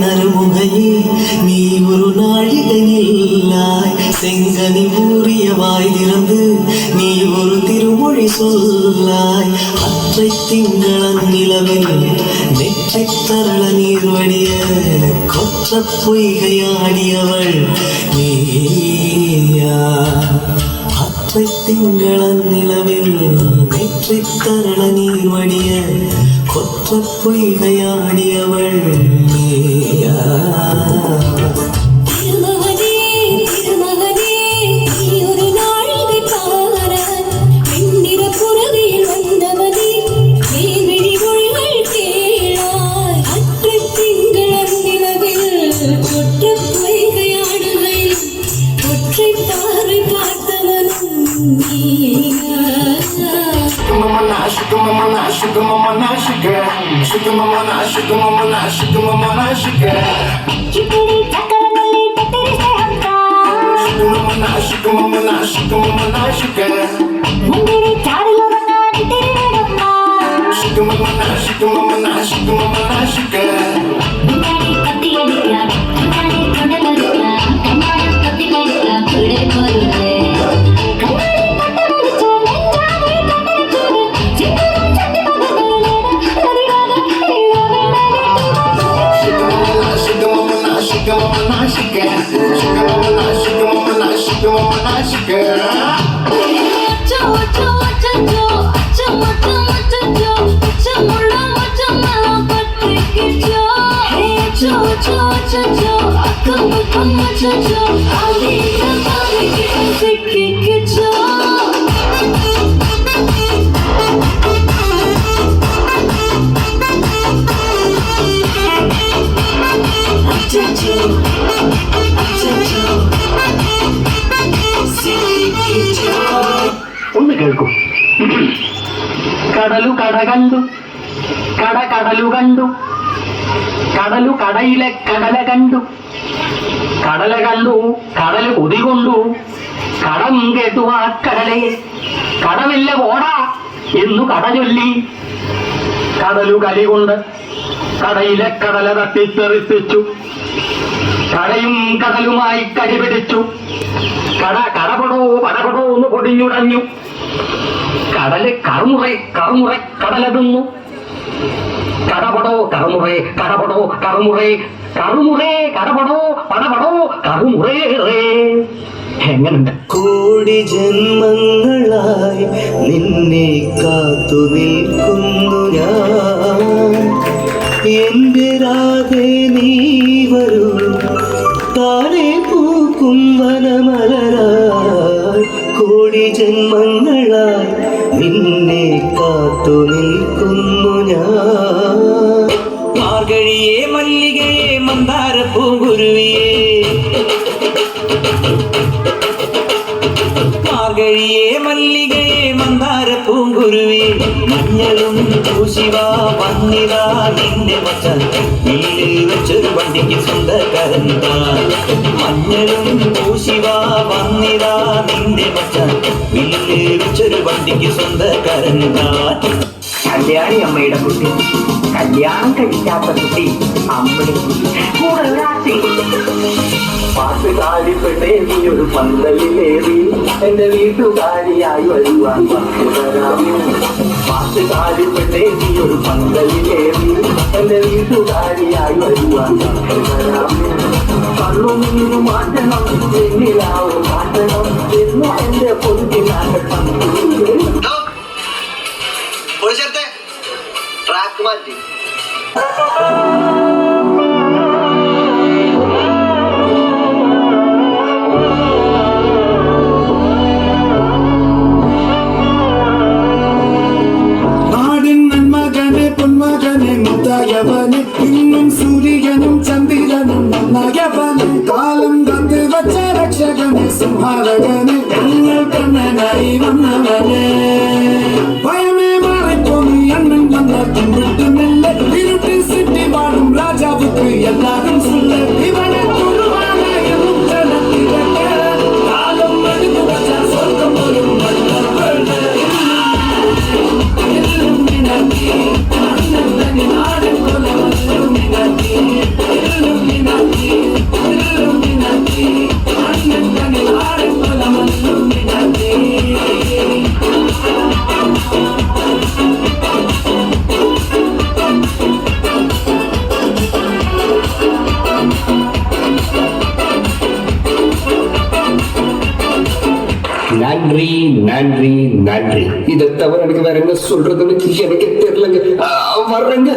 நறுமுகையே நீ ஒரு நாழிகையில்லாய் செங்கனி ஊறிய வாய் திறந்து நீ ஒரு திருமொழி சொல்லாய் அற்றை திங்களன் நிலவில் நெற்றை தரள நீர் வடிய கொற்ற பொய்கையாடியவள் நீயா அற்றை திங்களன் நிலவில் நெற்றை தரள நீர் வடிய கொற்ற பொய்கையாடியவள் நீயா ഒന്ന് കേൾക്കൂ. കടലു കട കണ്ടു, കട കടലു കണ്ടു, കടലു കടയിലെ കടല കണ്ടു, കടല കണ്ടു കടല് കൊതികൊണ്ടു, കടം കേട്ടു ആ കടലയെ കടമില്ല പോടാ എന്നു കട ചൊല്ലി. കടലു കലി കൊണ്ട് കടയിലെ കടല തട്ടിത്തെറിപ്പിച്ചു, കടയും കടലുമായി കടിപിടിച്ചു. കട കടപടോ പടപടോ ഒന്ന് പൊടിഞ്ഞുടഞ്ഞു. കടല് കറുമുറേ കറുമുറേ കടല തിന്നു. കടപടോ കറുമുറേ കടപടോ കറുമുറേ കറുമുറേ കടപടോ പടപടോ കറുമുറേ. എങ്ങനുണ്ട്? കോടി ജന്മങ്ങളായി നിന്നെ കാത്തു നിൽക്കുന്നു ഞാൻ, എന്റെ രാധേ നീ വരൂ താനെ പൂക്കും വനമലരായി. കോടി ജന്മങ്ങളായി നിന്നെ കാത്തു നിൽക്കുന്നു ഞാൻ. മാർഗഴിയേ മല്ലികയെ മന്ദാര പൂങ്കുരുവിയേ, മാർഗഴിയേ മല്ലികയെ മന്ദാര പൂങ്കുരുവി, മഞ്ഞളും പൂശിവാ വന്നിതാ നിന്റെ മച്ചാൻ വീട്ടിൽ വെച്ചൊരു വണ്ടിക്ക് സ്വന്തക്കാരൻ താൻ. മഞ്ഞളും പൂശിവാ വന്നിതാ നിന്റെ മച്ചാൻ വീട്ടിൽ വെച്ചൊരു വണ്ടിക്ക് സ്വന്തക്കാരൻ താൻ. കല്യാണി അമ്മയുടെ കുട്ടി, കല്യാണം കഴിക്കാത്ത കുട്ടി അമ്മയുടെ കുട്ടി. പാട്ടുകാരി പെണ്ണേ നീ ഒരു പന്തലിലേറി എന്റെ വീട്ടുകാരിയായി വരുവാൻ വരാമോ. പാട്ടുകാരി പെണ്ണേ നീ ഒരു പന്തലിലേറി എന്റെ വീട്ടുകാരിയായി വരുവാൻ വരാമോ. കണ്ണു നീരു മാറ്റണം എന്നിലാവും മാറ്റണം എന്ന് എന്റെ പൊതുവിനാകെ ട്രാക്ക് മാറ്റി. പൊന്മകനെ മുത്തായവനെ ഇന്നും സൂര്യനും ചന്ദ്രനും നഗവന് കാലം തന്ന് വച്ച രക്ഷകന് സംഹാരകന് ഞങ്ങൾ കണ്ണനായി വന്നവന് ഭയമേ മാറിപ്പോന്നു എണ്ണം വന്ന തുമ്പിട്ടുമില്ല ഇരുട്ടി സിറ്റി വാടും രാജാവുക്ക് എല്ലാരും സുല്ല ഇവനെ തുറുവാനായും ജനത്തിരക്ക് കാലം എടുത്തു വച്ച സ്വർഗം പോലും நன்றி நன்றி நன்றி இதை தவிர எனக்கு வேற என்ன சொல்றதுன்னு எனக்கு தெரியலங்க வர்றேங்க